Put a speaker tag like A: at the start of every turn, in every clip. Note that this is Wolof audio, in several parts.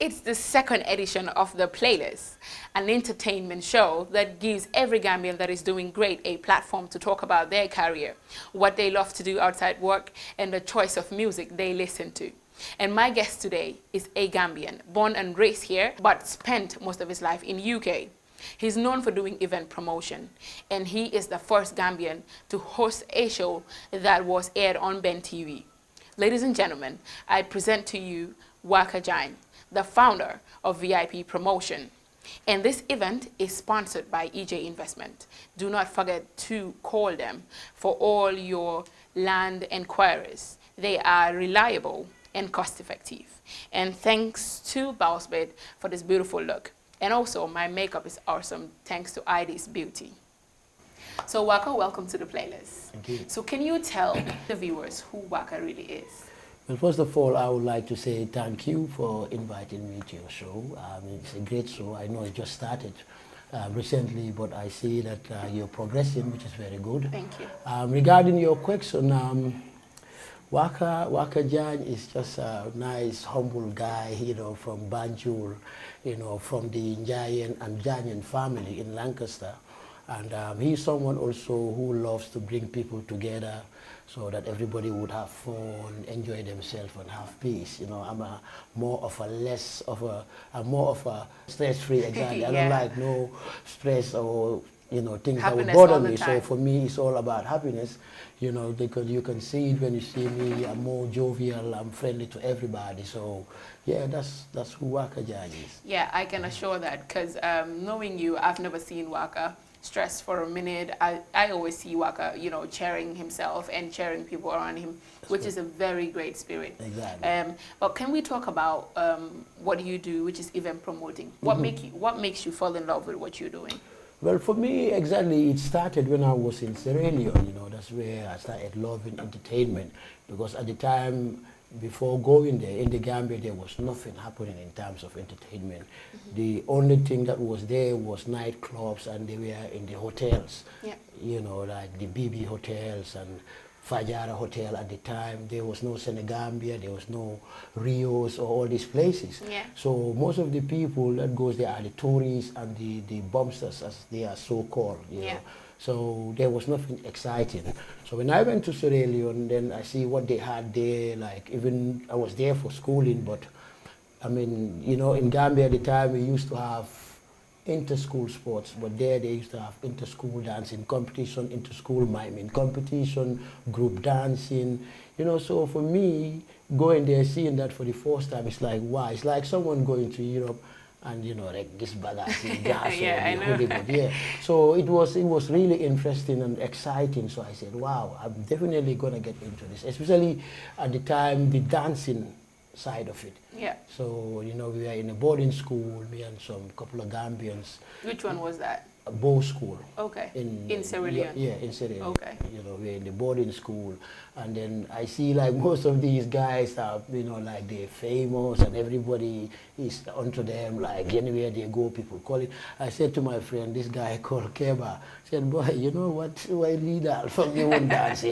A: It's the second edition of The Playlist, an entertainment show that gives every Gambian that is doing great a platform to talk about their career, what they love to do outside work, and the choice of music they listen to. And my guest today is a Gambian, born and raised here, but spent most of his life in UK. He's known for doing event promotion, and he is the first Gambian to host a show that was aired on Ben TV. Ladies and gentlemen, I present to you WAKA, the founder of VIP Promotion. And this event is sponsored by EJ Investment. Do not forget to call them for all your land enquiries. They are reliable and cost-effective. And thanks to Bowsbed for this beautiful look. And also, my makeup is awesome thanks to ID's Beauty. So WAKA, welcome to The Playlist.
B: Thank you.
A: So can you tell the viewers who WAKA really is?
B: Well, first of all, I would like to say thank you for inviting me to your show. It's a great show. I know it just started recently, but I see that you're progressing, which is very good.
A: Thank you.
B: Regarding your question, WAKA Jan is just a nice, humble guy, from Banjul, from the Njayan and Janyan family in Lancaster. And he's someone also who loves to bring people together so that everybody would have fun, enjoy themselves, and have peace. I'm more of a stress-free, exactly.
A: Yeah.
B: I don't like no stress or things
A: Happiness
B: that would bother
A: all the
B: me.
A: time.
B: So for me, it's all about happiness. Because you can see it when you see me. I'm more jovial. I'm friendly to everybody. So yeah, that's who WAKA Jan is.
A: Yeah, I can assure that because knowing you, I've never seen WAKA stress for a minute. I always see WAKA, cheering himself and cheering people around him, which is a very great spirit.
B: Exactly.
A: But can we talk about what you do, which is event promoting? What makes you fall in love with what you're doing?
B: Well, for me, exactly, it started when I was in Sierra Leone. That's where I started loving entertainment, because at the time, before going there, in the Gambia, there was nothing happening in terms of entertainment. Mm-hmm. The only thing that was there was nightclubs, and they were in the hotels. Yeah. Like the BB hotels and Fajara Hotel at the time. There was no Senegambia, there was no Rios or all these places.
A: Yeah.
B: So most of the people that goes there are the tourists and the bumpsters, as they are so called. You know. So there was nothing exciting. So when I went to Sierra Leone, then I see what they had there. Like, even I was there for schooling, but I mean, in Gambia at the time we used to have inter-school sports, but there they used to have inter-school dancing competition, inter-school miming competition, group dancing, so for me, going there, seeing that for the first time, it's like, wow, it's like someone going to Europe and, like this badass gas
A: yeah, I know.
B: Hollywood, yeah. So it was really interesting and exciting, so I said, wow, I'm definitely going to get into this, especially at the time, the dancing side of it.
A: Yeah.
B: So, we were in a boarding school, me and some couple of Gambians.
A: Which one was that?
B: A bow school.
A: Okay. In Sierra Leone?
B: Yeah, in Sierra Leone.
A: Okay.
B: We were in the boarding school. And then I see like most of these guys are, like they're famous and everybody is onto them. Like anywhere they go, people call it. I said to my friend, this guy called Kerr, I said, boy, you know what? Why lead out from you won't dance?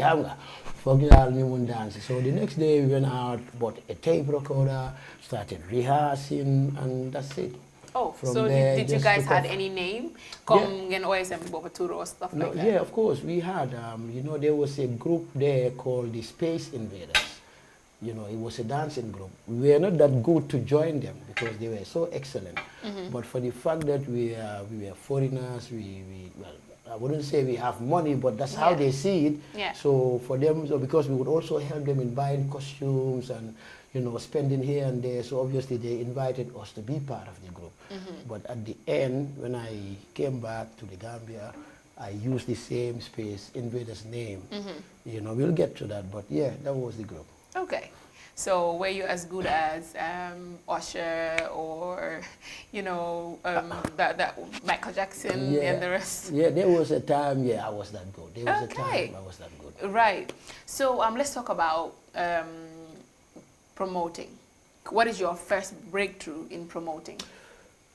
B: So the next day we went out, bought a tape recorder, started rehearsing, and that's it.
A: Oh,
B: From
A: so
B: there,
A: did you
B: just
A: guys
B: took
A: had
B: off.
A: any name? Kongen OSM Bobaturo or stuff like that?
B: Yeah, of course. We had, there was a group there called the Space Invaders. It was a dancing group. We were not that good to join them because they were so excellent. Mm-hmm. But for the fact that we were foreigners, well, I wouldn't say we have money, but that's how they see it. Yeah. So for them, because we would also help them in buying costumes and, spending here and there. So obviously they invited us to be part of the group. Mm-hmm. But at the end, when I came back to the Gambia, I used the same Space Invaders name. Mm-hmm. We'll get to that, but yeah, that was the group.
A: Okay. So were you as good as Usher or, that Michael Jackson and the rest?
B: Yeah, there was a time, I was that good. There was a time I was that good.
A: Right. So let's talk about promoting. What is your first breakthrough in promoting?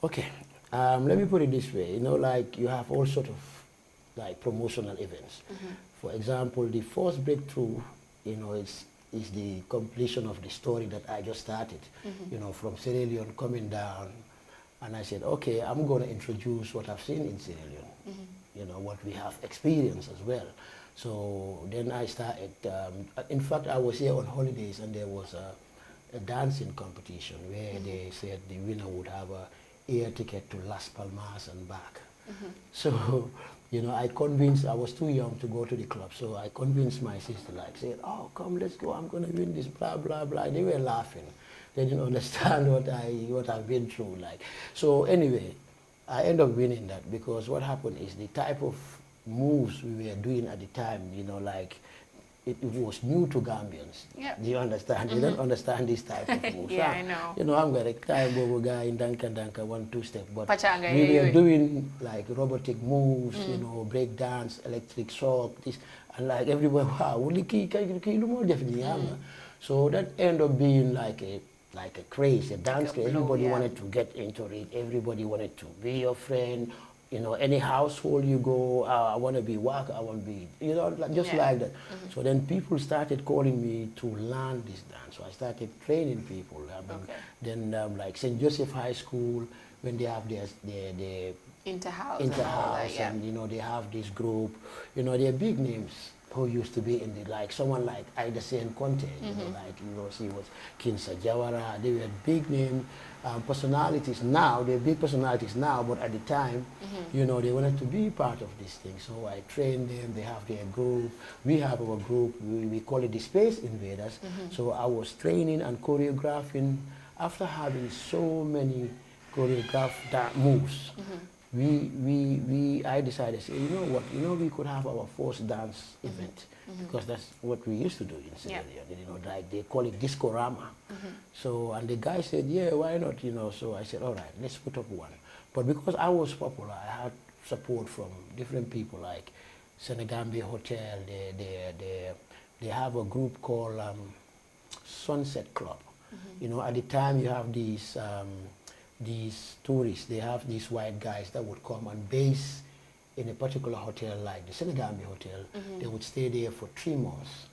B: Okay. Let me put it this way. Like you have all sort of like promotional events. Mm-hmm. For example, the first breakthrough, it's is the completion of the story that I just started, you know, from Sierra Leone coming down. And I said, okay, I'm going to introduce what I've seen in Sierra Leone, you know, what we have experienced as well. So then I started, in fact, I was here on holidays and there was a dancing competition where they said the winner would have a air ticket to Las Palmas and back. So, you know, I was too young to go to the club, so I convinced my sister, like, said, oh, come, let's go, I'm going to win this, blah, blah, blah. They were laughing. They didn't understand what I've been through, like. So anyway, I ended up winning that because what happened is the type of moves we were doing at the time, you know, like, it was new to Gambians.
A: Yep.
B: Do you understand? They don't understand this type of moves.
A: Yeah, I know.
B: You know, I'm going to time over guy in Danka, 1-2 step. But
A: Pachanga,
B: we were doing like robotic moves, you know, break dance, electric shock, this, and like everybody, wow, so that ended up being like a craze, a dance craze. Everybody wanted to get into it. Everybody wanted to be your friend. You know, any household you go, I want to be WAKA, I want to be, you know, just like that. So then people started calling me to learn this dance. So I started training people. Then like St. Joseph High School, when they have their
A: Inter-house
B: and you know, they have this group, you know, they're big names who used to be in the, like someone like Ida Sen Conte, you know, like, you know, she was Kinsa Jawara, they were big name personalities now, they're big personalities now, but at the time, you know, they wanted to be part of this thing. So I trained them, they have their group, we have our group, we call it the Space Invaders. So I was training and choreographing. After having so many choreographed moves, I decided, say, you know what, you know, we could have our first dance event, because that's what we used to do in Sierra Leone, you know, like they call it Discorama. So, and the guy said, yeah, why not, you know, so I said, all right, let's put up one. But because I was popular, I had support from different people, like Senegambia Hotel, they have a group called Sunset Club. You know, at the time you have these tourists, they have these white guys that would come and base in a particular hotel like the Senegambia Hotel. They would stay there for 3 months,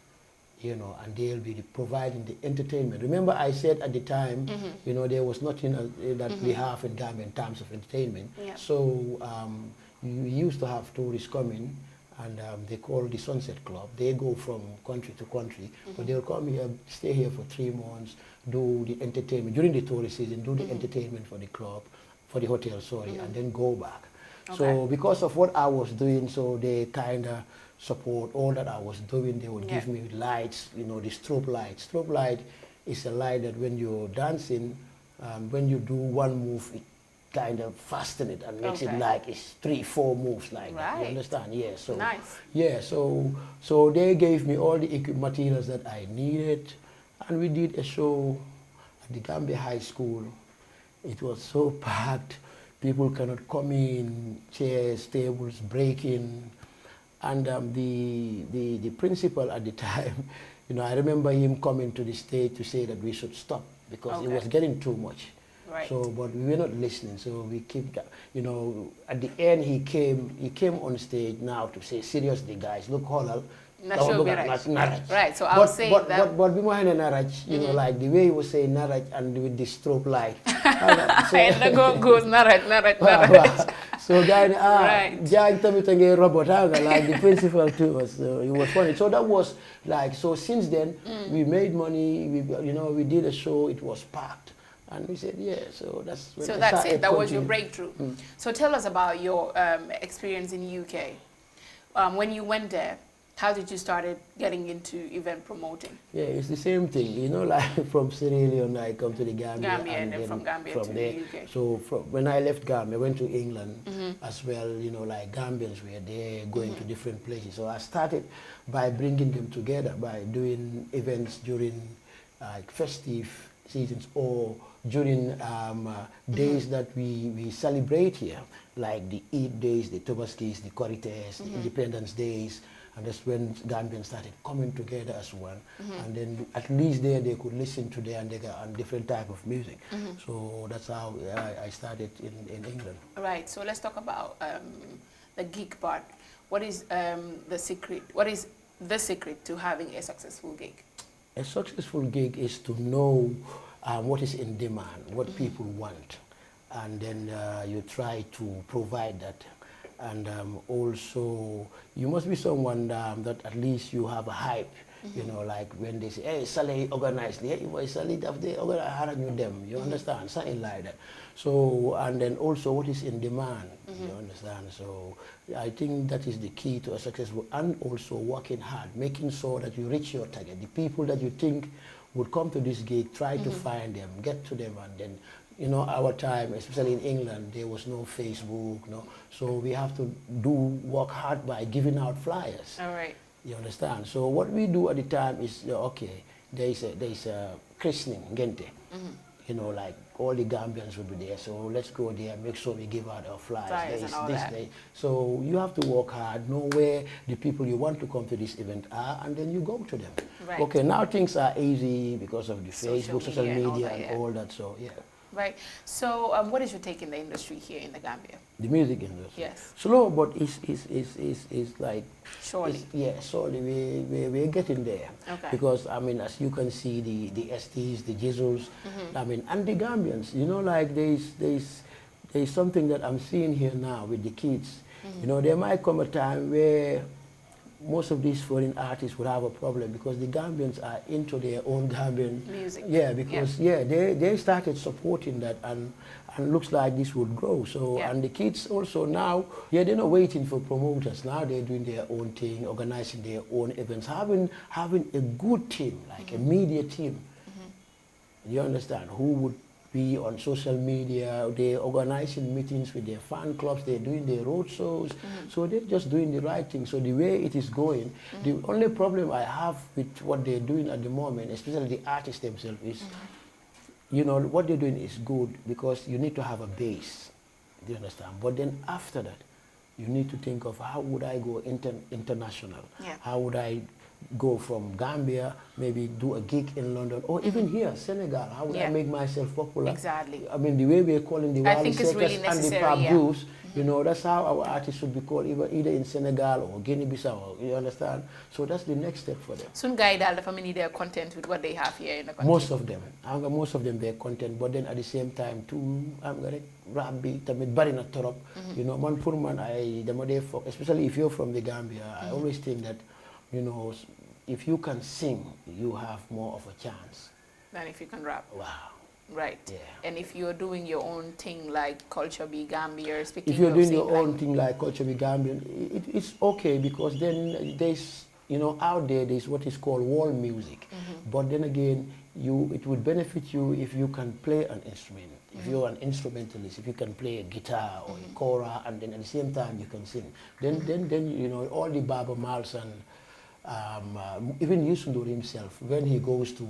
B: you know, and they'll be providing the entertainment. Remember I said at the time, you know, there was nothing that we have in Gambia in terms of entertainment. So we used to have tourists coming, and they call the Sunset Club. They go from country to country, but they'll come here, stay here for 3 months, do the entertainment during the tourist season, do the entertainment for the club, for the hotel, sorry, and then go back. So because of what I was doing, so they kind of support all that I was doing. They would give me lights, you know, the strobe light. Strobe light is a light that when you're dancing, when you do one move, it kind of fasten it and makes it like it's 3-4 moves like that. You understand? Yeah. So
A: nice.
B: Yeah. So they gave me all the materials that I needed, and we did a show at the Gambia High School. It was so packed. People cannot come in, chairs, tables breaking. And the principal at the time, you know, I remember him coming to the stage to say that we should stop because it was getting too much. So, but we were not listening, so we kept, you know, at the end he came on stage now to say, seriously guys, look, Holal,
A: right, so I was saying that.
B: But Naraj, you know, like the way he was saying Naraj and with the strobe light.
A: And the goes Naraj.
B: So guy, robot, like the principal too, it was funny. So that was like, so since then, we made money, you know, we did a show, it was packed. And we said, yeah, so that's when
A: that's it, that was your breakthrough. So tell us about your experience in the UK. When you went there, how did you start getting into event promoting? Yeah,
B: it's the same thing, you know, like from Sierra Leone, I come to the Gambia.
A: And then from Gambia to the UK.
B: So when I left Gambia, I went to England as well, you know, like Gambians were there, going to different places. So I started by bringing them together, by doing events during like festive seasons or during days that we celebrate here, like the Eid days, the Tobaskis, the Korites, the Independence days. And that's when Gambians started coming together as one. And then at least there they could listen to their and different type of music. So that's how I started in England.
A: Right, so let's talk about the gig part. What is the secret? What is the secret to having a successful gig?
B: A successful gig is to know what is in demand, what people want, and then you try to provide that. And also, you must be someone that at least you have a hype. You know, like when they say, hey, Saleh organized, hey, boy, Saleh, they organize them, you understand, something like that. So, and then also what is in demand, you understand. So, I think that is the key to a successful, and also working hard, making sure that you reach your target. The people that you think would come to this gig, try to find them, get to them, and then, you know, our time, especially in England, there was no Facebook, no. So we have to work hard by giving out flyers.
A: All right.
B: You understand? So what we do at the time is, okay, there is a christening, gente. You know, like all the Gambians will be there. So let's go there, make sure we give out our flyers.
A: And all that.
B: So you have to work hard, know where the people you want to come to this event are, and then you go to them.
A: Right.
B: Okay, now things are easy because of the
A: Social
B: Facebook, social media,
A: and
B: and all that. So yeah.
A: Right. So what is your take in the industry here in the Gambia?
B: The music industry.
A: Yes.
B: Slow, but it's like.
A: Surely.
B: Yeah, surely we're getting there.
A: Okay.
B: Because I mean, as you can see, the STs, the Jizzles, I mean, and the Gambians. You know, like there's something that I'm seeing here now with the kids. You know, there might come a time where most of these foreign artists would have a problem because the Gambians are into their own Gambian
A: music.
B: Yeah, because they started supporting that, and looks like this would grow. So and the kids also now, they're not waiting for promoters. Now they're doing their own thing, organizing their own events, having a good team, like a media team. You understand? Who would be on social media, they're organizing meetings with their fan clubs, they're doing their road shows, so they're just doing the right thing. So the way it is going, the only problem I have with what they're doing at the moment, especially the artists themselves, is, you know, what they're doing is good because you need to have a base, do you understand? But then after that, you need to think of how would I go international? How would I go from Gambia, maybe do a gig in London, or even here, Senegal. How would I make myself popular?
A: Exactly.
B: I mean, the way we're calling the Wally Seekers
A: really
B: and the Pablos, you know, that's how our artists should be called, either in Senegal or Guinea-Bissau, you understand? So that's the next step for them.
A: Soon guide all the family, they're content with what they have here in the country.
B: Most of them, they're content, but then at the same time, too, I'm going to rap beat, barina torop, you know, man pour man, especially if you're from the Gambia, I always think that, you know, if you can sing, you have more of a chance
A: than if you can rap.
B: Wow.
A: Right.
B: Yeah.
A: And if you're doing your own thing like Culture Be Gambia, speaking
B: if you're
A: of
B: doing your own thing like Culture Be Gambian, it's okay because then there's, you know, out there's what is called world music. But then again, it would benefit you if you can play an instrument. If you're an instrumentalist, if you can play a guitar or a kora, and then at the same time you can sing, then you know, all the Baba Mals and even Yusundur himself, when he goes to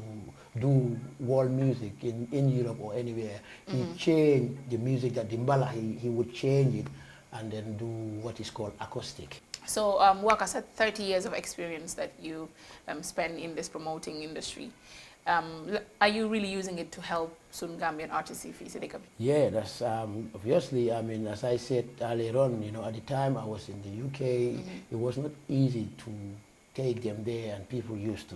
B: do world music in Europe or anywhere, he changed the music, that Dimbala, he would change it and then do what is called acoustic. So
A: WAKA said 30 years of experience that you spend in this promoting industry. Are you really using it to help Sun Gambian artists?
B: Yeah, that's obviously, I mean, as I said earlier on, you know, at the time I was in the UK, it was not easy to take them there, and people used to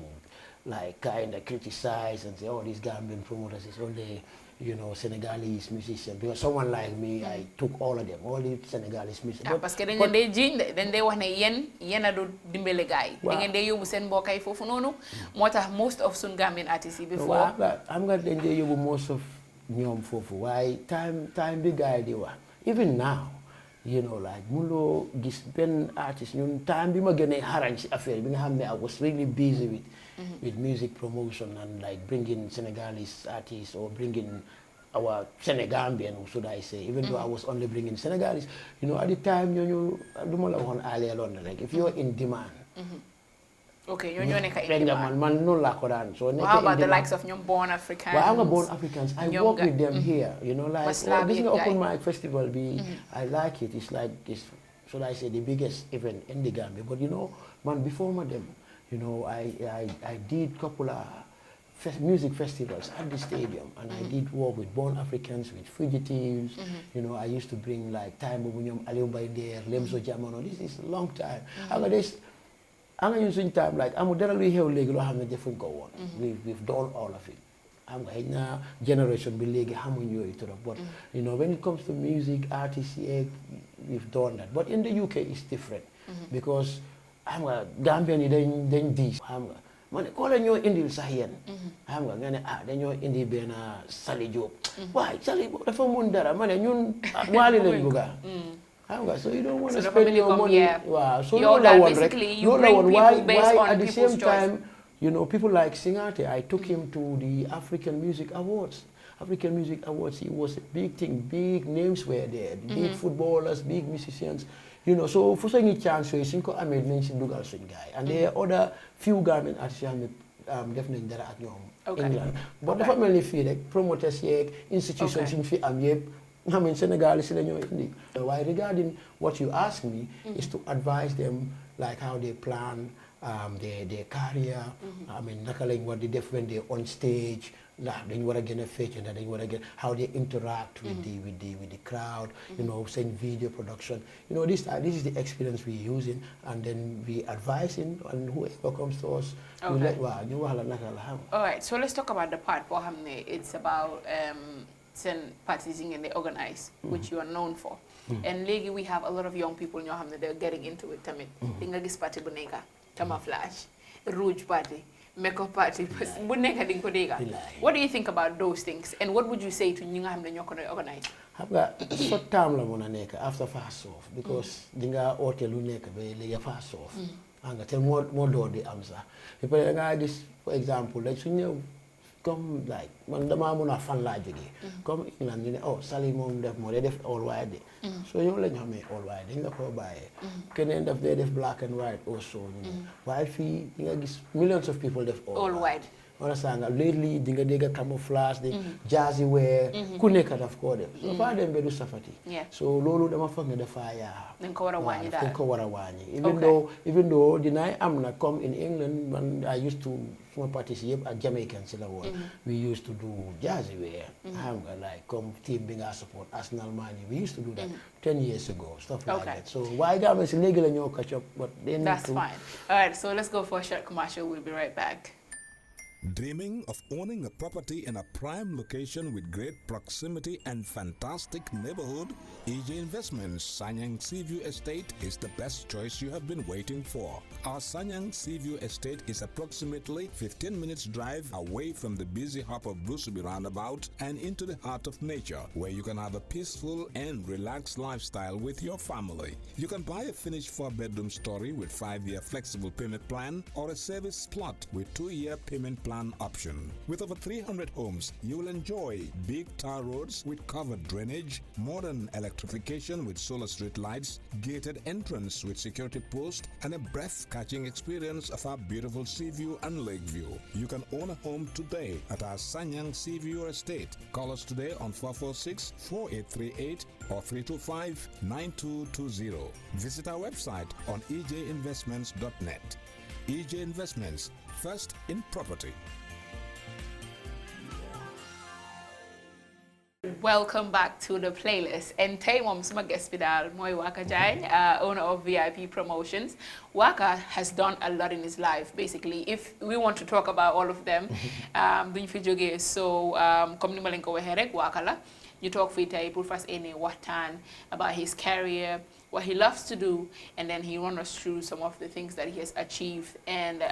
B: like kind of criticize and say, oh, these Gambian promoters is only, you know, Senegalese musicians. Because someone like me, I took all of them, all the Senegalese musicians.
A: Parce que dañ leen jiñ dañ dee wax ne yéen a do dimbale gaay da ngeen dee yóbbu seen mbokk yi foofu noonu moo tax most of Sun Gambian artists yi before
B: I'm nga dañ dee yóbbu most of ñoom foofu waaye time bi gaay di wax even now, you know, like muloo gis benn artist ñun time bi ma gënee xarañ si affaire bi nga xam ne I was really busy with music promotion and like bringing Senegalese artists or bringing our Senegambian, should I say, even though I was only bringing Senegalese, you know, at the time, you know, like if you're in demand.
A: Okay, you're in demand.
B: So
A: how about the likes of Nyom Born Africans?
B: Well, I'm a Born Africans. I work with them here, you know, like this is open mic festival. I like it. It's like this, should I say, the biggest event in the Gambia. But you know, man, before them, you know, I did couple of music festivals at the stadium, and I did work with Born Africans, with Fugitives. You know, I used to bring like Time Bubunyom, Aliumba there, Lemzo Jamono. This is a long time. I'm using time like I'm literally here legal have different go on. We've done all of it. I'm in a generation be legal hamuñu it but you know when it comes to music artists yeah, we've done that. But in the UK it's different because I'm a Gambian then this I'm man ko la ñoo indil sax yeen xam nga nga ne dañoo indi benn Sali Diop waaye Sali dafa mun dara ma ne ñun waali lañ bëgga xam nga so you don't want to spend your money waaw so loolu la woon rek loolu la woon why at the same time you know people like Singate I took him to the African Music Awards. It was a big thing, big names were there, big footballers, big musicians. You know, so for any chance, so you I made mention Dugal Swing guy. And there are other few garment artists definitely that are at England. But the family feel like promoters here, institutions in I mean Senegal is in the why regarding what you ask me is to advise them like how they plan their career. I mean what they do when they're on stage. Then you want to get a feature, and then you want to get how they interact with the crowd. You know, saying video production. You know, this is the experience we're using, and then we advising on whoever comes to us.
A: Okay. All right. So let's talk about the part. It's about participating in the organize, which you are known for. And lately we have a lot of young people. They're getting into it. Tinga party buneka, camouflage, rouge party. Makeup party. What do you think about those things? And what would you say to ñi nga xam ne ñoo ko organize?
B: Xam nga short term la mën a nekk after fast off because di nga oote lu nekk ba léegi fast off. Nga te moo door di am sax. Ba pare da nga gis for example like su ñëw comme like man dama mën a fan laa jógee. Comme England ñu ne oh Sali moom def moo def all white de. So yow la ñu xamee all white dañ la ko bàyyee. Keneen daf dee def black and white also. Waaye fii di nga gis millions of people def all white. Understand nga lately di nga dégg camouflage di jazzy wear ku nekk daf koo def. So faa dem ba du safati. So loolu dama foog ne dafa yaa.
A: Dañ ko war a wàññi daal.
B: Dañ ko war a wàññi. Even though dinaay am na comme in England man I used to suma parties yëpp ak Jamaican si la woon. We used to do jazzy wear. Xam nga like comme team bi nga support Arsenal Man we used to do that 10 years ago stuff like that. So why Gambia si léegi la ñoo catch up but they need to.
A: That's fine. All right, so let's go for a short commercial. We'll be right back.
C: Dreaming of owning a property in a prime location with great proximity and fantastic neighborhood? EJ Investments Sanyang Seaview Estate is the best choice you have been waiting for. Our Sanyang Seaview Estate is approximately 15 minutes drive away from the busy hub of Brusubi roundabout and into the heart of nature, where you can have a peaceful and relaxed lifestyle with your family. You can buy a finished 4-bedroom story with 5-year flexible payment plan or a service plot with 2-year payment plan option. With over 300 homes, you will enjoy big tar roads with covered drainage, modern electrification with solar street lights, gated entrance with security post, and a breath-catching experience of our beautiful sea view and lake view. You can own a home today at our Sanyang Seaview Estate. Call us today on 446-4838 or 325-9220. Visit our website on ejinvestments.net. EJ Investments, first in property.
A: Welcome back to the playlist. And today, I'm guest Vidal, Moy WAKA Jain, owner of VIP Promotions. WAKA has done a lot in his life, basically. If we want to talk about all of them, so come ni malenko weherek WAKA la. You talk for it, put first in watan about his career, what he loves to do, and then he runs us through some of the things that he has achieved and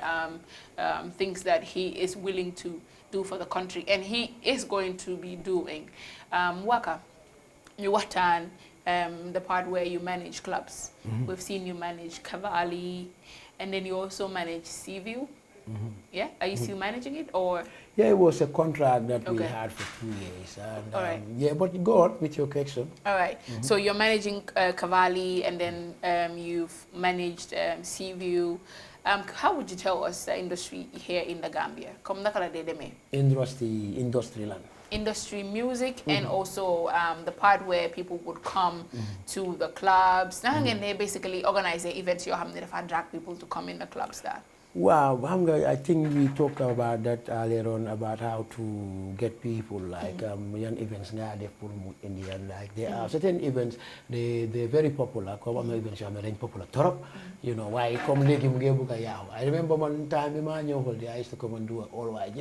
A: things that he is willing to do for the country, and he is going to be doing. WAKA, you watan, the part where you manage clubs. We've seen you manage Cavalli, and then you also manage Seaview. Yeah, are you still managing it, or?
B: Yeah, it was a contract that we had for 2 years. And,
A: all right.
B: Yeah, but go on with your question.
A: All right. So you're managing Cavalli, and then you've managed Seaview. How would you tell us the industry here in the Gambia?
B: Industry land.
A: Industry music and also the part where people would come to the clubs. And they basically organize the events. You have to drag people to come in the clubs there.
B: Wow, I think we talked about that earlier on about how to get people like young events now they pull in the end like there are certain events they're very popular. Come events are very popular. You know why come I remember one time in my holiday I used to come and do it all white.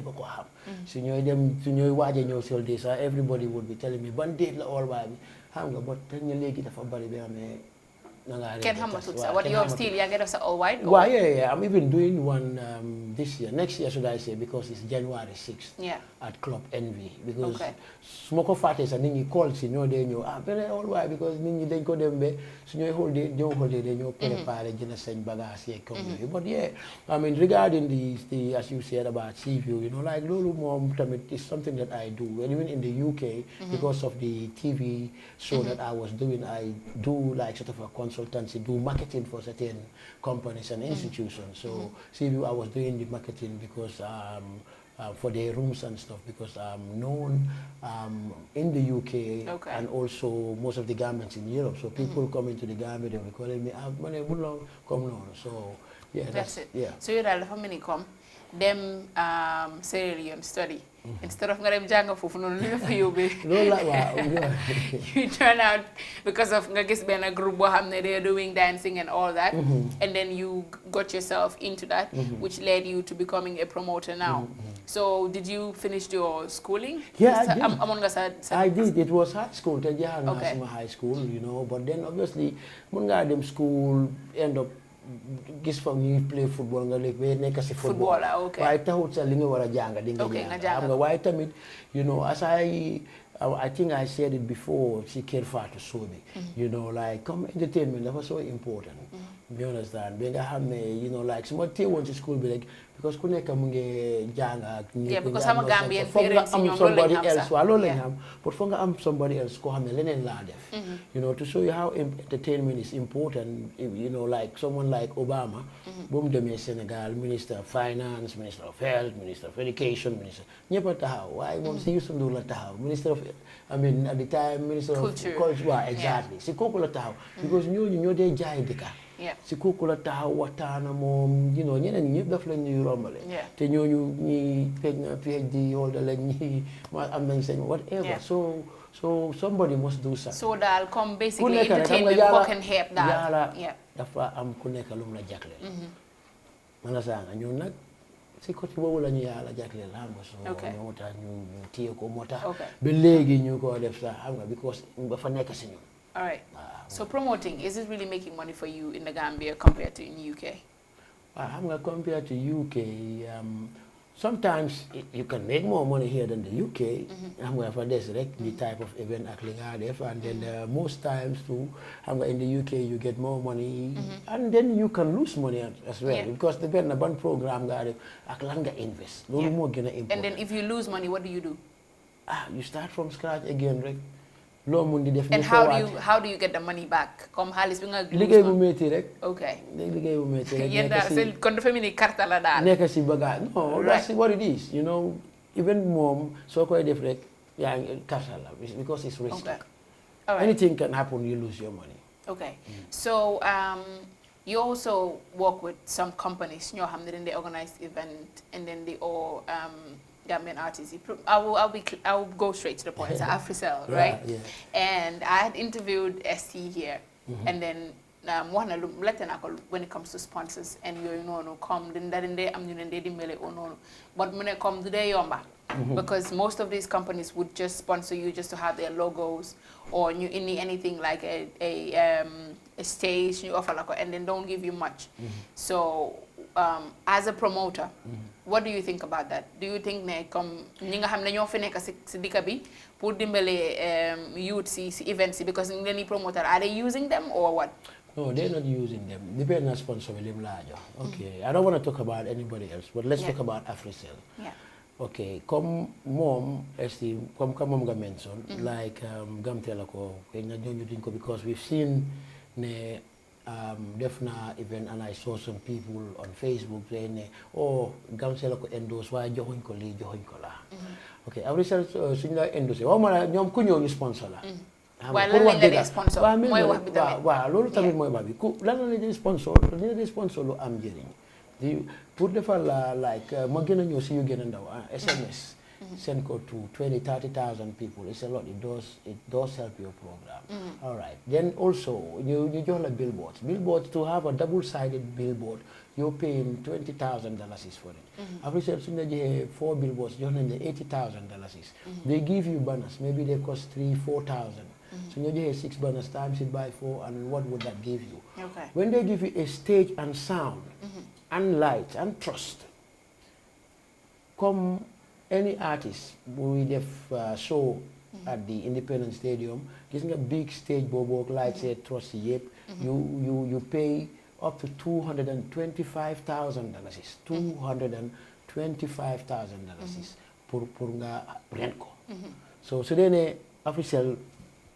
B: So you know them to know why you know so this everybody would be telling me one day all white. But then you lake it for body
A: Ken what you're still get us all white?
B: Well, yeah. I'm even doing one this year. Next year, should I say, because it's January 6th at Club Envy. Because smoke fates and then you call, you know, they know, very all white because then you go them be, so you hold it, don't hold it, then you pay the pile, you send bagage here. But yeah, I mean, regarding the as you said about Seaview, you know, like Lulu Mom, it's something that I do. And even in the UK, because of the TV show that I was doing, I do like sort of a consultancy, do marketing for certain companies and institutions. So Seaview, I was doing the marketing because for their rooms and stuff because I'm known in the UK and also most of the garments in Europe. So people come into the garment, they will call me, come on. So yeah,
A: that's it.
B: Yeah.
A: So you're how many come? Them Sierra study. Instead of them janga fufu no for you be. You turn out because of a group they're doing dancing and all that, and then you got yourself into that, which led you to becoming a promoter now. So did you finish your schooling?
B: Yeah, I did. It was high school, high school, you know. But then obviously, when school end up. Gis fa ñuy play football nga léegi ba nekk si football waaye taxut sa li nga war a jàng di nga jàng nga waaye tamit you know as I think I said it before si Kerr Fatou Sobi you know like come entertainment dafa so important you understand ba nga xam ne you know like su ma teewoon si school bi rek because ku nekk mu ngi jàng ak
A: because sama Gambian
B: parents am somebody else waaw loolu lañ xam but foog nga am somebody else koo xam ne leneen laa def you know to show you how entertainment is important you know like someone like Obama bu mu demee Sénégal minister of finance minister of health minister of education minister ñëpp a taxaw waaye moom si Youssou Ndour la taxaw minister of I mean at the time minister of culture waaw exactly si kooku la taxaw because ñooñu ñoo dee jaay dëkka si kooku la taxaw waxtaana moom you know ñeneen ñëpp daf la ñuy rombale te ñooñu ñi PhD holder lañ ñi am nañ seen whatever so somebody must do something.
A: So daal comme basically entertainment work and help daal
B: dafa am ku nekk lu mu la jagleel man saa nga ñun nag si côté boobu la ñu yàlla jagleel xam nga so moo tax ñu téye ko moo tax ba léegi ñu ko def sax xam nga because dafa nekk si ñun.
A: All right. So promoting, is it really making money for you in the Gambia compared to in the UK?
B: I'm going to compare to UK. Sometimes you can make more money here than the UK. I'm going for this, right? The type of event and then most times too, in the UK you get more money, and then you can lose money as well because the one program invest.
A: And then if you lose money, what do you do?
B: You start from scratch again, right?
A: And how do you get the money back? Comme halis bi nga
B: liggéey bu metti rek.
A: Okay.
B: Liggéey bu metti rek.
A: Yéen daal kon dafa mel ni carte la daal.
B: Nekk si bagage. No, that's what it is. You know, even moom soo koy def rek yaa ngi carte la because it's risky.
A: Okay. All right.
B: Anything can happen, you lose your money.
A: Okay. So you also work with some companies. ñoo xam ne dañ they organize event and then they all Gambian artists. I will go straight to the point. It's Africell, right?
B: Yeah.
A: And I had interviewed ST here, and then when it comes to sponsors, and you know, come then I'm but when it comes to the yomba, because most of these companies would just sponsor you just to have their logos or anything like a stage you offer and then don't give you much. So as a promoter, what do you think about that? Do you think ne comme ñi nga xam ne ñoo fi nekk si dika bi pour dimbale youth si events because ñu leen di promoter, are they using them or what?
B: No, they're not using them. Depending on sponsor lim lajo. Okay, I don't want to talk about anybody else, but let's talk about Africell.
A: Yeah.
B: Okay, comme mom comme mom nga mention like gamtela ko kenya ñoo duñ ko because we've seen ne Defna event and I saw some people on Facebook saying, oh, Gamsela ko endorse, why join ko li, join ko la. Okay, Africell suñu endorse, wa mala ñom ku ñoo ñu sponsor la.
A: Wa lan lañ la sponsor moy wax bi tamit.
B: Wa lolu tamit moy wax bi ku lan lañ la sponsor, ñu la sponsor lu am jëriñ. Pour defal like ma gën a ñëw si yu gën a ndaw SMS. Send code to 20,000-30,000 people. It's a lot. It does help your program. All right. Then also you join the billboards. Billboards, to have a double-sided billboard, you're paying $20,000 for it. After you 4 billboards, you're paying $80,000. They give you banners. Maybe they cost $3,000-4,000. So you have 6 banners times it by 4, and what would that give you?
A: Okay.
B: When they give you a stage and sound and light and trust, come any artist we have show at the Independence Stadium, getting a big stage bobo like say trust yep, you pay up to $225,000. $225,000 pour nga rent ko. So then official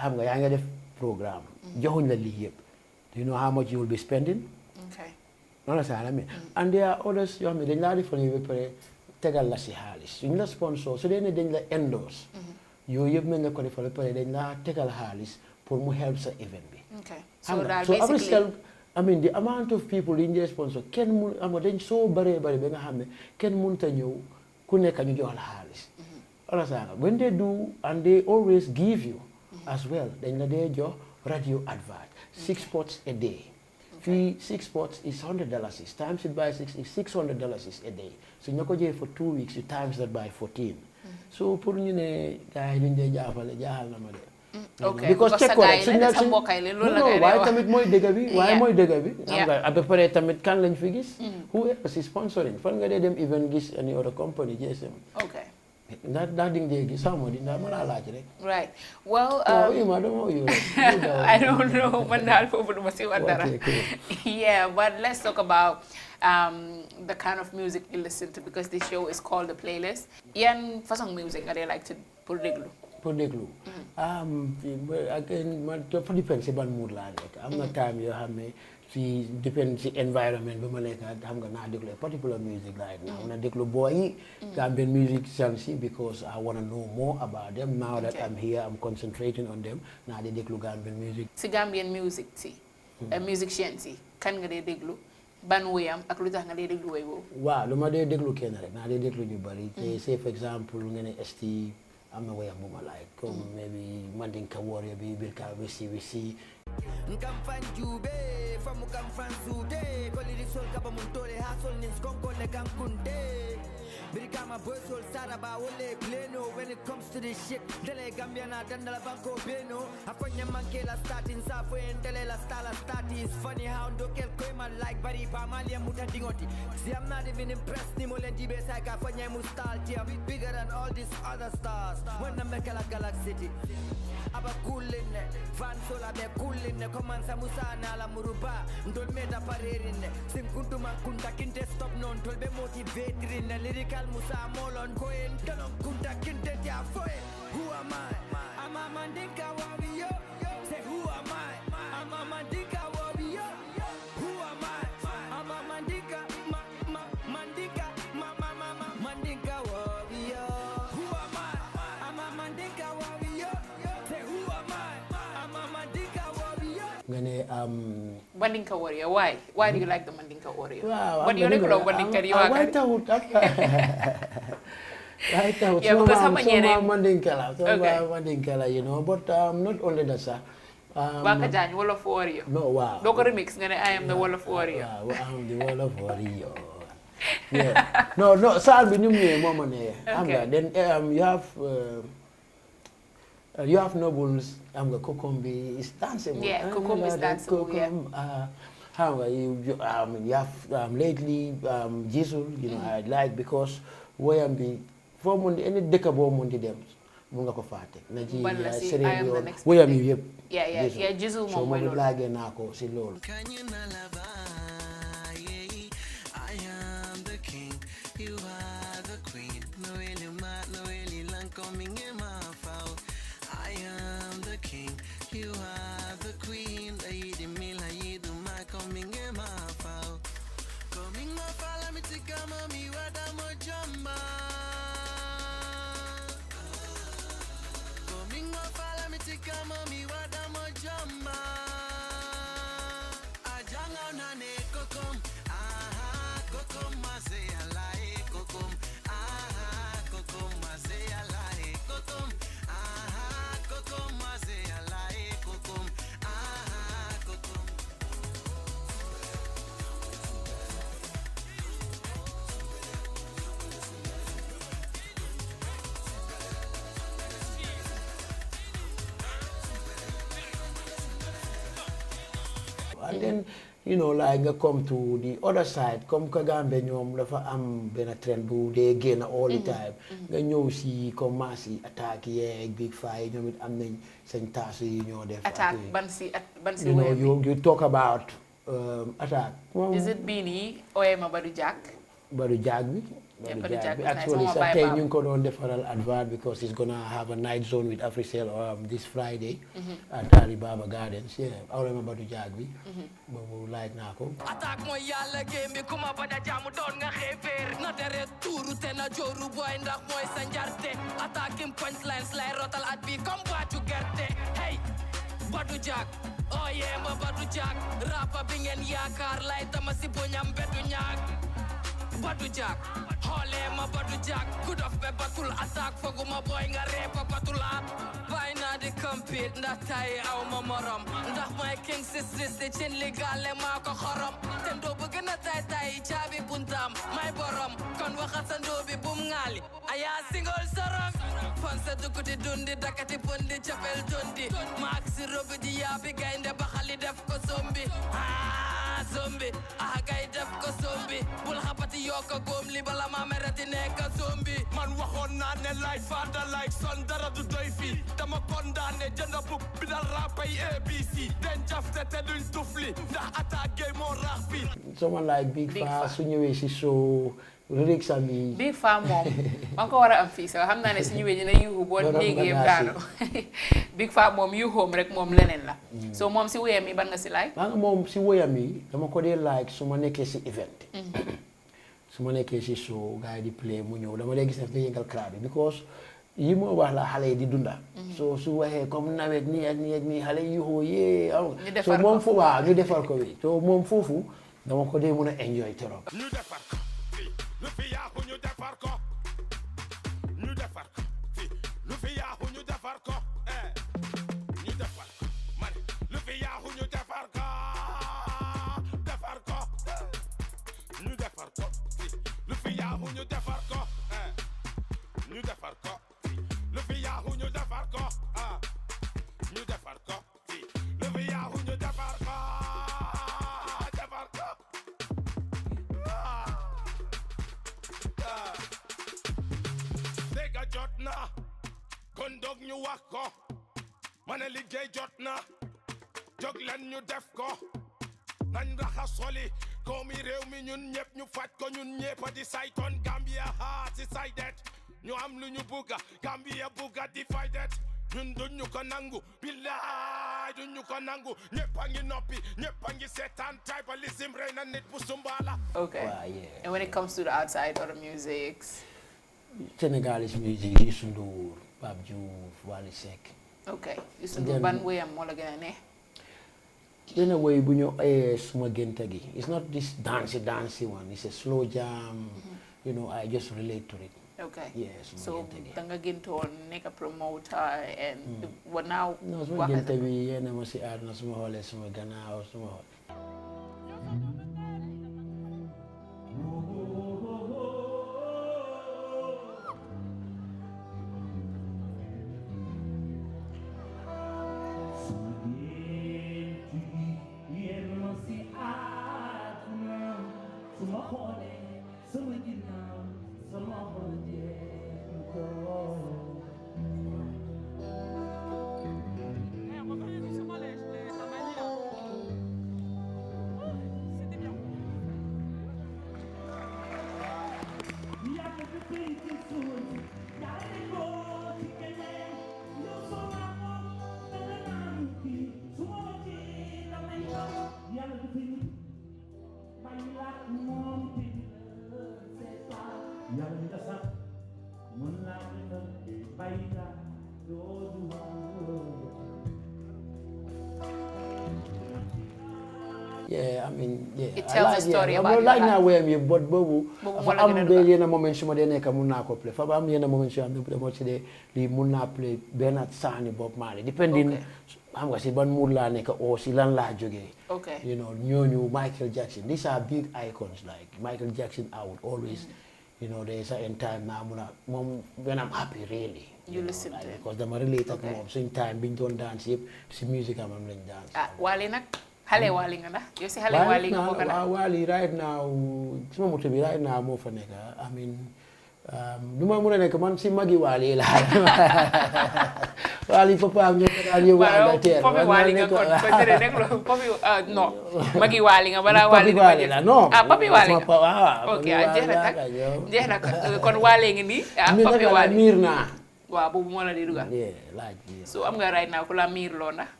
B: xam nga yaa nga def programme joxuñ la lii yëpp. Do you know how much you will be spending?
A: Okay.
B: Understand I mean? And there are others yoo xam ne dañ laa defal ba pare tegal la si xaalis suñ la sponsor su dee ne dañ la endorse yooyu yëpp mën nga ko defal ba pare dañ la tegal xaalis pour mu help sa event bi.
A: Okay.
B: So
A: basically,
B: official I mean the amount of people in the sponsor kenn mun am nga dañ soo bëree bëri ba nga xam ne kenn mënut a ñëw ku nekk ñu jox la xaalis. Understand when they do and they always give you as well dañ la dee jox radio advert 6 spots a day. Fee 6 spots is $100. Times it by 6 is $600 a day. So you go for 2 weeks, you times that by 14. So pour ñu ne gaay ñu dé jaafale jaaxal na ma dé.
A: Okay.
B: Because check ko rek
A: no
B: waaye tamit mooy dëgg bi waaye mooy dëgg bi xam nga ba pare tamit kan lañ fi gis who else is sponsoring fan nga dee dem even gis any other company GSM.
A: Okay.
B: That ding dee gis sama di ndax mën naa laaj rek.
A: Right. Well,
B: I
A: don't know. Yeah, but let's talk about the kind of music you listen to, because this show is called The Playlist. Yan fasong music nga they like to pour déglu?
B: Pour déglu. Again, man dafa depend si ban mood laa nekk. Am na time yoo xam ne si depend si environment bi ma nekk xam nga naa déglu particular music right now. Na déglu boy yi Gambian musicians because I want to know more about them. Now that I'm here, I'm concentrating on them. Naa di déglu Gambian music.
A: Si Gambian music si musician si kan nga dee déglu ban wéyam ak lu tax nga dee déglu wéy boobu?
B: Waaw lu ma dee déglu kenn rek naa dee déglu ñu bari. Say for example nga ne ST am na wéyam bu ma like comme maybe Mandinka Warrior bi Bilka Wisi
D: Nkam fanjube famu kam fransude koliri sol kaba muntole hasol nin skonko le kam kunde Birikama boy sol saraba wole pleno. When it comes to this shit dele Gambiana dandala banko beno akonya mankela starting safo endele la stala stati. It's funny how ndokel koima like bari pamali muta dingoti. See I'm not even impressed ni molendi besa ka fanya mustalti. I'm bigger than all these other stars. When I make a galaxy aba cool in it fan sola be cool in it komansa musana la muruba ndol meta parerin sim kuntu makunda kinte stop non tolbe motivate in lyrical musa molon ko en talon kunta kinte ja foe. Who am I? I'm a Mandinka warrior. Say who am I? I'm a Mandinka warrior. Who am I? I'm a Mandinka Mandinka Mandinka warrior. Who am I? I'm a Mandinka warrior. Say who am I? I'm a Mandinka warrior.
A: Mandinka warrior. Why? Why do you like the Mandinka warrior?
B: Wow,
A: what do you like about Mandinka?
B: Right out.
A: Yeah, because how many
B: Mandinka, you know, but not only that, sir.
A: WAKA Jan, Wolof warrior.
B: No, wow.
A: Doko remix, I am the Wolof warrior.
B: Wow, I'm the Wolof warrior. Yeah. No, Salvi, okay. Then you have Nobles, Kokombi is danceable.
A: Yeah, Kokombi is danceable, yeah.
B: You have lately Jisul, you know, I like because where I'm being from any decabo Monday them. Munga ko fate na ji sereno where am you
A: yeah Jisul
B: so mo lage na ko si lol.
D: I am the king, you are the queen. No really mad, no really long coming in my foul. I am the king, you are the queen. Lady Mila, you do my coming in my foul. Coming my foul, let me take a mommy, what I'm a jumba. Coming my foul, let me take a mommy, what I'm a jumba. I jang
B: and then you know like nga come to the other side comme que Gambie ñoom dafa am benn trend bu dee génn all the time nga ñëw si commence yi attaque yeeg big fight ñoom it am nañ seen taas yi ñoo def
A: attaque ban si
B: you know you talk about attaque
A: is it Bini oyema Badu Jack
B: Badu Jack bi actually sax tey ñu ngi ko doon defaral advert because he's gonna have a night zone with Africell this Friday at Alibaba Gardens awrema Badu Jack bi boobu like naa ko
D: attaque mooy yàlla game bi kuma bada jaamu doon nga xeefeer na deret tuuru te na jooru boy ndax mooy sa njarte attaque im punchlines lay rotal at bi comme baatu gerte hey Badu Jack oh yeah ma Badu Jack rapa bi ngeen yaakaar lay tama si boñam bedu ñaak Badu Jack hole ma Badu Jack good of be batul attack foguma boy nga repa batulat bay na di compete ndax tay aw ma morom ndax may king sisters de chin legal ma ko xorom ten do bëgg na tay caabi buntam may borom kon waxatando bi bum ngali aya single sorong fonse dukuti dundi dakati bondi chapel dundi max robi di yabi gaynde baxali def ko zombie zombie gay def ko zombie bul xapati yoko gom li bala ma merati nekk zombie man waxoon naa ne like father like son dara du doy fi dama condamné jënd bu bidal rapay ABC den jafte te duñ tufli ndax attaque moo rax bi
B: someone like Big Fa su ñëwee si show lyrics am yi
A: Big Fa moom man ko war a am fii sax xam naa ne su ñëwee dina yuuxu boo déggee daanu Big Fa moom yuuxoom rek moom leneen la so moom si woyam yi ban nga si like
B: moom si woyam yi dama ko dee like su ma nekkee si event su ma nekkee si show gars yi di play mu ñëw dama dee gis ne dafa yëngal crowd bi because yi moo wax la xale yi di dunda so su waxee comme nawet nii ak nii ak nii xale yi yuuxoo yee so moom foofu waaw ñu defar ko bi so moom foofu dama ko dee mën a enjoy trop
E: ñu defar ko lu fi yaaxu ñu defar ko ñu defar ko lu fi yaaxu ñu defar ko ñu defar ko man lu fi yaaxu ñu defar ko ñu defar ko lu fi yaaxu ñu defar ko ñu defar ko lu fi yaaxu ñu defar ko ñu defar ko lu fi yaaxu ñu defar ko dégga jot na kon dog ñu wax ko mane liggéey jot na jóg leen ñu def ko nañ raxas xoli koomi réew mi ñun ñëpp ñu faj ko ñun ñëpp di saytoon Gambia decided ñu am lu ñu bugga Gambia bugga divided ñun duñu ko nangu billaay duñu ko nangu ñëpp a ngi noppi ñëpp a ngi seetaan tribalism rey na nit bu sumbala
A: okay and when it comes to the outside or the music
B: Senegalese music Youssou Ndour Pape Diouf Wally Seck
A: okay Youssou Ndour ban woyam moo la gën a neex
B: dena way bu ñu suma génta gi it's not this dancey one it's a slow jam you know I just relate to it
A: okay
B: yes
A: so danga géntoon nekk a promoter and what now
B: no suma génta bi yéena ma si àdduna suma xoolee suma gannaaw suma xool Yeah, I mean, yeah.
A: It tells a story about your
B: like now where me, but bobu. I'm there in a moment. Some de neka muna ko play. Fa am in a moment. I'm the much de li muna play Bernard Sani Bob Marley. Depending, I'm going to say ban mula neka or silan la joge.
A: Okay.
B: You know, new Michael Jackson. These are big icons. Like Michael Jackson, I would always, you know, there's a time now when I'm happy really.
A: You listen
B: like,
A: to it
B: because I'm related. Okay. Same time being done dance. See music, I'm playing dance.
A: Wale nak. Hale wali nga na? You say hale wali nga bokk na?
B: Wali right now, suma moto bi right now moo fa nekk. I mean, du ma mën a nekk man si magi wali la. Wali papa am ñoo ko daan yóbbu Angleterre.
A: Popi wali nga kon ko tere nek lo popi no magi wali nga bala wali
B: la no.
A: Popi wali nga.
B: Waaw.
A: Okay, jeex na kon wali nga ni popi wali.
B: Miir naa.
A: Waaw boobu moo la di dugal.
B: laaj
A: So am nga right now ku la miir loo na.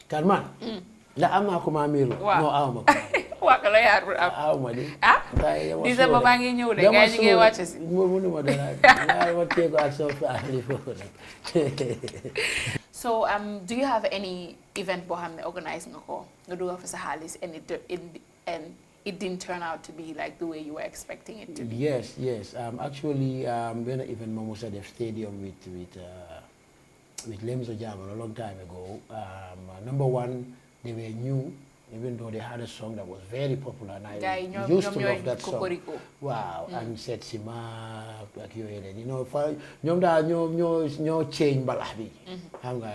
B: Kan man. La am naa ko ma miir loo.
A: Waaw
B: non aw ma ko.
A: Waka la yaar
B: aw ma di.
A: December baa ngi ñëw de gars yi ñu ngi wàcce si.
B: mënuma dara ma teego ak soo faali foofu rek.
A: So do you have any event boo xam ne organise nga ko nga dugal fa sa xaalis and it didn't turn out to be like the way you were expecting it to be?
B: Yes. Actually, when I even Mamusa Def Stadium with Lemzo Jaman a long time ago, number one, they were new, even though they had a song that was very popular, and I used to love that song. Wow, and said Sima, like you know, for no change balabi.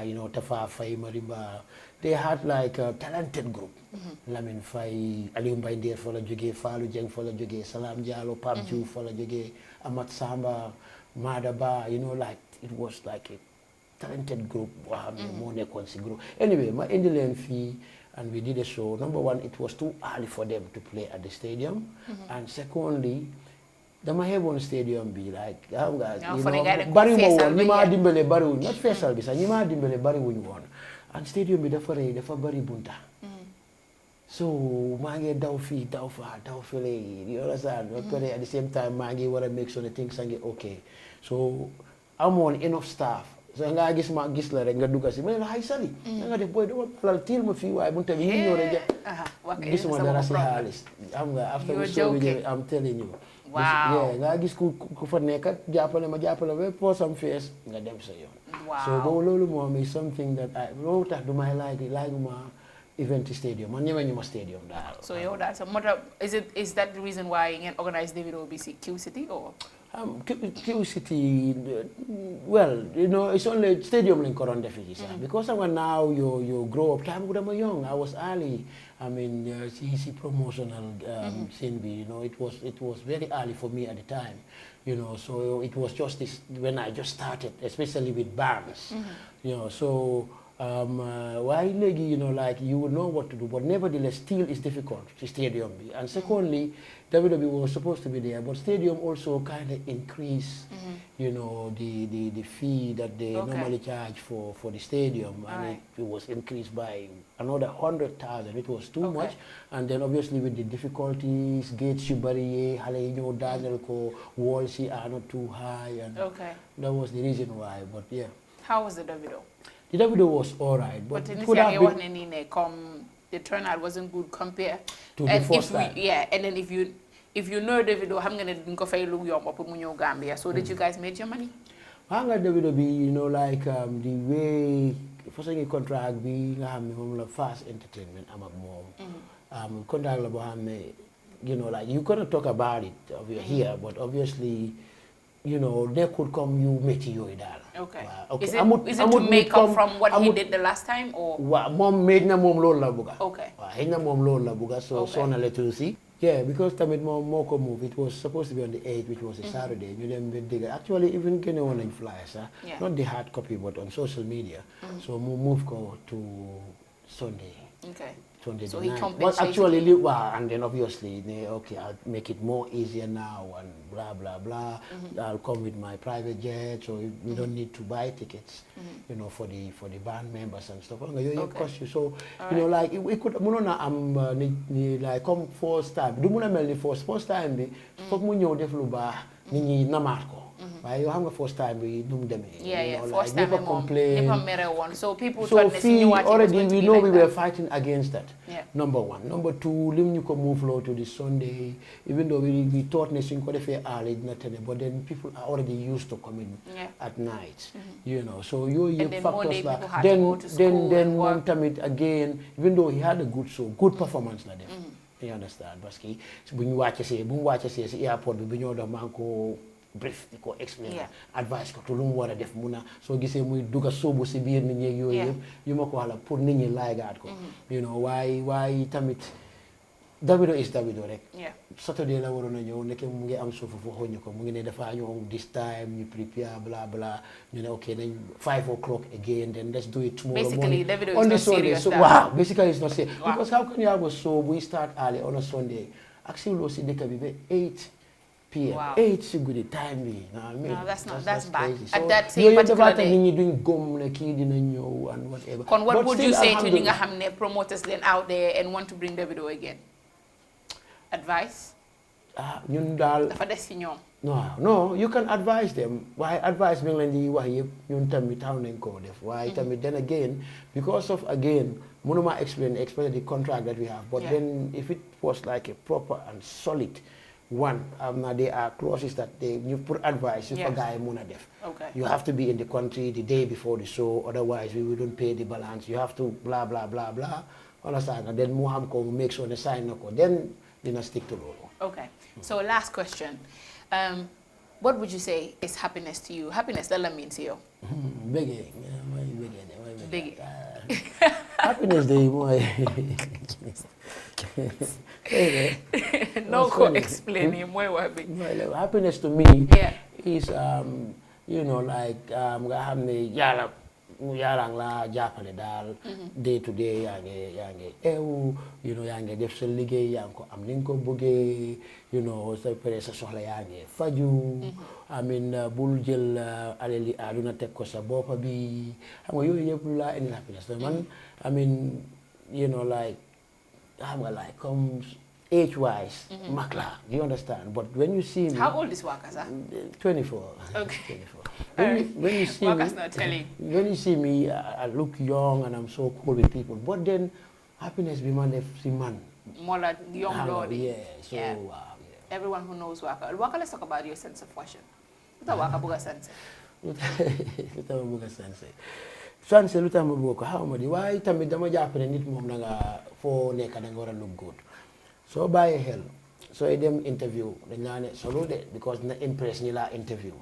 B: You know, Tafa Fai Marimba. They had like a talented group. Lamin Fai, Alium Baindir for la Juge, Falu Jeng for la Juge, Salam Jalo, Pamju for la Juge, Amat Samba, Madaba, you know, like it was like a talented group, group. Anyway, my Indian fee, and we did a show. Number one, it was too early for them to play at the stadium. And secondly, the Mahebon Stadium be like, you know, Bari Nima Dimbele Bari, not Faisal Bisa, Nima Dimbele Bari won. And stadium be the Bari Bunta. So, Mangi Daufi, you understand? At the same time, Mangi want to make sure the things are okay. So, I'm on enough staff. So, I guess my gisla and Gaduka say, well, hi, Sally. I got boy, don't tell me if you I want to be in your this one that I say, Alice. After the show, I'm telling you.
A: Wow.
B: Yeah, I guess could for naked, Japala, pour some face, and them say,
A: wow.
B: So, Bololo Mom is something that I wrote at my like my event stadium, and never stadium.
A: So, you that's a mother. Is that the reason why you organize David OBC Q City or?
B: Q City, well, you know, it's only stadium in Koron because now you grow up. Time when I'm young, I was early. I mean, CEC promotional scene. You know, it was very early for me at the time. You know, so it was just this when I just started, especially with bands. You know, so. Why you know, like you would know what to do, but nevertheless still it's difficult to stadium. And secondly, WWE was supposed to be there, but stadium also kind of increased, you know, the fee that they normally charge for the stadium, and it was increased by another 100,000. It was too much, and then obviously with the difficulties, gates you bury, Hale Daniel ko walls are not too high, and that was the reason why. But yeah.
A: How was the WWE?
B: The Davido was alright, but
A: it
B: it
A: could have been the turnout wasn't good compared
B: to the first time.
A: And then if you know Davido, I'm gonna think of Gambia. So did you guys make your money?
B: I'm gonna Davido be, you know, like the way first thing contract be fast entertainment. I'm a mom. Contract you know, like you cannot talk about it over here, but obviously, you know, they could come you make you that.
A: Okay.
B: Okay.
A: Is it to make up from what he did the last time or?
B: Mom made na mom lola buga.
A: Okay.
B: Na mom lola buga so na let you see. Yeah, because tamid more move. It was supposed to be on the 8th, which was a Saturday. You didn't dig it. Actually, even can online flyers, not the hard copy, but on social media. So move to Sunday.
A: Okay.
B: Sunday
A: so
B: he
A: compensated.
B: But actually, and then obviously, okay, I'll make it more easier now and blah blah blah. I'll come with my private jet, so we don't need to buy tickets, you know, for the band members and stuff. Cost you. So you know, like we could. Like come first time. Do muna mel first time be. Fok mu ñew def lu baax nit ñi namaat ko. Waaye yow xam nga first time bi nu mu demee.
A: Yeah,
B: you know,
A: first
B: like,
A: time
B: complain.
A: So people
B: so fee already we know
A: like
B: we were fighting against that.
A: Yeah.
B: Number one. Number two, lim ñu ko move low to the Sunday, even though we thought nation could have early, but then people are already used to coming at night. You know, so you factors like then one time it again, even though he had a good show, good performance like that. You understand? Parce que bu ñu wàcc see si airport bi bu ñoo dox maa ngi ko brief di ko explain
A: Yeah.
B: advice ko to lu mu war a def mun a soo gisee muy dugga sóobu si biir nit ñi yooyu yëpp yu ma ko wax la pour nit ñi laaygaat ko you know waaye tamit Davido is Davido rek Saturday la waroon a ñëw nekk mu ngi am suufu fo xooñu ko mu ngi ne dafa ñëw this time ñu prepare bla bla ñu ne ok nañ 5 o'clock again then let's do it tomorrow
A: basically
B: morning
A: Davido
B: on
A: is
B: the
A: not
B: Sunday
A: serious
B: so wow basically it's not serious because how can you have a show we start early on a Sunday ak si loo si dëkk bi ba 8 p.m. 8 si guddi time bi
A: no that's bad
B: crazy.
A: at that
B: So,
A: same particular day
B: nit ñi duñ gom ne kii dina ñëw and whatever
A: kon what
B: But
A: would
B: still,
A: you say to ñi nga
B: alhamdulillah.
A: xam ne promoters leen out there and want to bring Davido again advice
B: ñun daal
A: dafa des ci ñoom
B: no you can advise them waaye advice bi nga leen di wax yëpp ñun tamit taw nañ koo def waaye tamit then again because of again mënuma explain the contract that we have but then if it was like a proper and solid one there are clauses that you put advice yu fa gars yi mun a def you have to be in the country the day before the show otherwise we wouldn't pay the balance you have to blah blah blah blah understand and then mu xam ko make sure ne sign na ko then dina stick to loolu.
A: Okay, so last question. What would you say is happiness to you? Happiness, that means to you?
B: Biggie.
A: Biggie.
B: Happiness day, boy.
A: No go explaining more what big.
B: Happiness to me is you know like nga xam ne yarang la jàppale daal day to day yaa ngi eewu you know yaa ngi def sa liggéey yaa ngi ko am ni nga ko bëggee you know sa pare sa soxla yaa ngi faju amin bul jël alali àdduna teg ko sa boppa bi xam nga yooyu yëpp la indi happiness man amin you know like xam nga like comme age-wise mag la you understand but when you see me
A: how old is Waka sir?
B: 24
A: okay
B: 24 when you see
A: Waka's
B: me,
A: not telling.
B: when you see me, I look young and I'm so cool with people. But then, happiness be man, man.
A: More like young blood.
B: Wow,
A: Everyone who knows Waka. Waka, let's talk about your sense of fashion. What Waka buga sense?
B: Luta buga sense. Sense luta buga how many? Why tamid dama Japan nit mom nga for neka nga wara look good. So by hell. So I dem interview. Then so because na impress nila interview.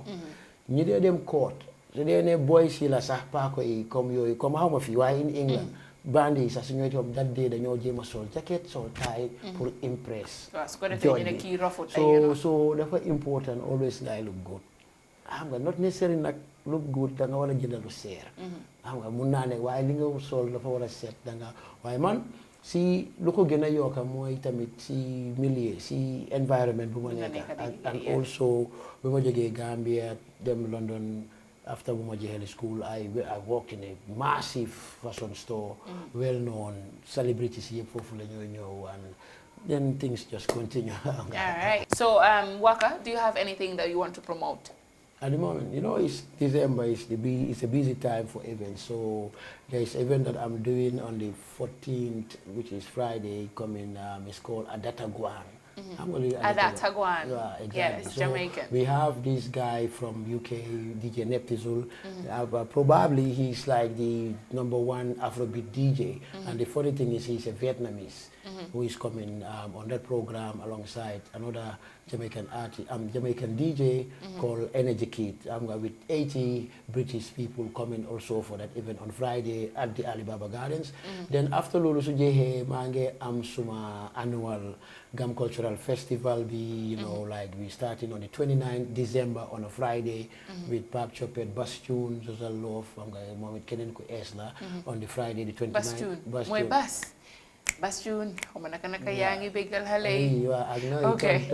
B: ñu dee dem court su dee ne boy si la sax paako yi comme yooyu comme xaw ma fii waaye in England band yi sax su ñooy toog that day dañoo jéem a sol jacket sol tie pour impress
A: su ko defee ñu ne kii rafut
B: so dafa important always ngay look good xam nga not necessarily nag look good da nga war a jënd lu seer xam nga mun naa ne waaye li nga sol dafa war a set da nga waaye man si lu ko gën a yokka mooy tamit si milieu si environment bu ma nekk and also bu ma jógee Gambia dem London after bu ma jeexee school I worked in a massive fashion store well known celebrities yëpp foofu la ñoo ñëw and then things just continue.
A: All right, so Waka, do you have anything that you want to promote?
B: At the moment, you know, it's December, it's a busy time for events. So there's an event that I'm doing on the 14th, which is Friday, coming. It's called Adata Guan.
A: Adata Guan.
B: Yeah, exactly.
A: Yes,
B: so
A: Jamaican.
B: we have this guy from UK, DJ Neptizul. Probably he's like the #1 Afrobeat DJ. And the funny thing is he's a Vietnamese who is coming on that program alongside another Jamaican artist, Jamaican DJ called Energy Kid. With 80 British people coming also for that event on Friday at the Alibaba Gardens. Then after Lulu Sujehe, Mange Suma annual Gam Cultural Festival, you know, like we starting on the 29th December on a Friday with Pap Chopet, Bastune, Zozal Love, with Kenen Esla on the Friday the 29th.
A: Bastune. Bastune, yangi begal halay.
B: Okay.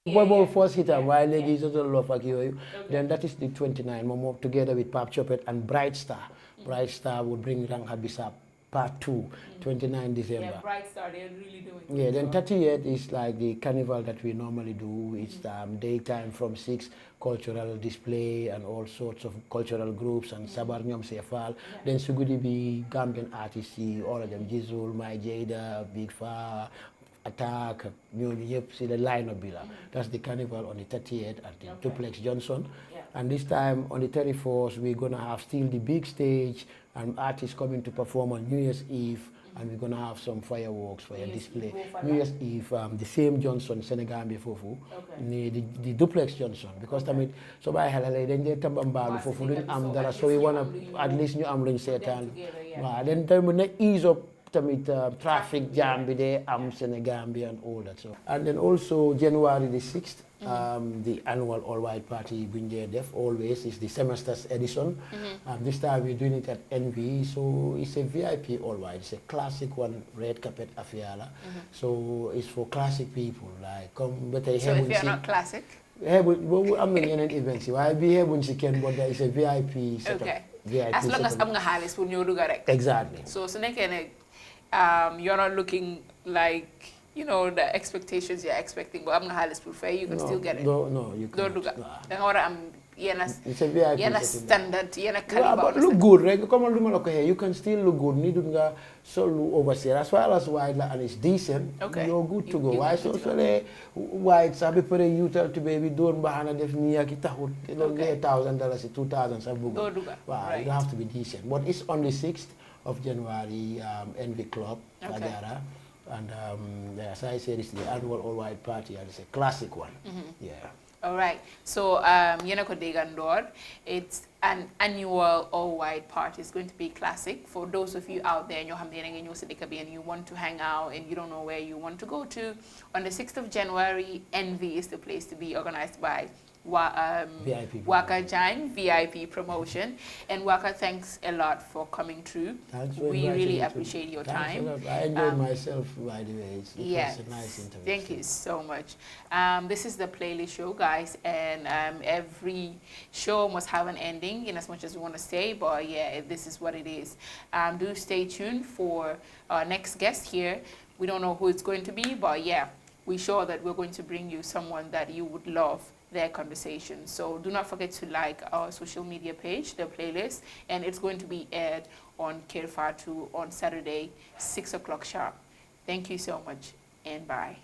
B: Boy first hit while legi Zozal Love then that is the 29th. Momo together with Pap Chopet and Bright Star. Bright Star would bring Rang Habisap Part 2, 29 December.
A: Yeah, Bright Star, they're really doing it.
B: Yeah, then 30th is like the carnival that we normally do. It's daytime from 6, cultural display and all sorts of cultural groups and Sabar Nyom Sefal. Then Sugudi be Gambian artists, all of them, Jizul, My Jada, Big Fa, Attack, see the lineup. That's the carnival on the 30th at the Duplex Johnson. And this time on the 31st, we're going to have still the big stage and artists coming to perform on New Year's Eve and we're gonna have some fireworks for a display.
A: Eve,
B: New Year's Eve, the same Johnson, Senegambia fofu, the duplex Johnson, because tamit so by halale then they tambambalu fofu duñ dara, so we wanna at least ñu am luñ seetaan. Waaw, then tamit ease up tamit traffic jam bi there, Senegambia and all that. So and then also January the 6th. The annual all-white party Bunje Def always is the semester's edition. This time we're doing it at NV, so it's a VIP all-white. It's a classic one, red carpet affair. So it's for classic people like come. But so
A: if you're not classic,
B: I'm not in an event. I be here when she can, but there is a VIP setup.
A: okay.
B: VIP
A: As long as
B: setup.
A: I'm gonna have this,
B: Exactly.
A: So you're not looking like, you know, the expectations you're expecting, but I'm not highly fair, you can still get it.
B: No, you can't.
A: Don't do that.
B: It's a VIP
A: standard,
B: yeah, but look good, right? Come on, you can still look good. Need to so overseer as well as white and it's decent.
A: Okay.
B: You're good to go. Why so white? Sabi pere you tell to baby don't bahana def niya kita hut. Don't get $1,000, $2,000 sabu.
A: Don't do that.
B: Wow,
A: Right.
B: you have to be decent. But it's on the 6th of January, NV Club, Agara. And as I said, it's the annual all-white party, and it's a classic one. Yeah.
A: All right. So, it's an annual all-white party. It's going to be classic. For those of you out there, and you want to hang out and you don't know where you want to go to, on the 6th of January, NV is the place to be, organized by WAKA Jang VIP promotion. And WAKA, thanks a lot for coming through.
B: Thanks for
A: we really
B: inviting me
A: appreciate your time.
B: I enjoyed myself, by the way. It
A: yes,
B: was a nice interview.
A: thank you so much. This is the playlist show, guys, and every show must have an ending in as much as we want to say, but yeah, this is what it is. Do stay tuned for our next guest here. We don't know who it's going to be, but yeah, we're sure that we're going to bring you someone that you would love their conversation. So do not forget to like our social media page, the playlist, and it's going to be aired on Kerr Fatou on Saturday, 6 o'clock sharp. Thank you so much, and bye.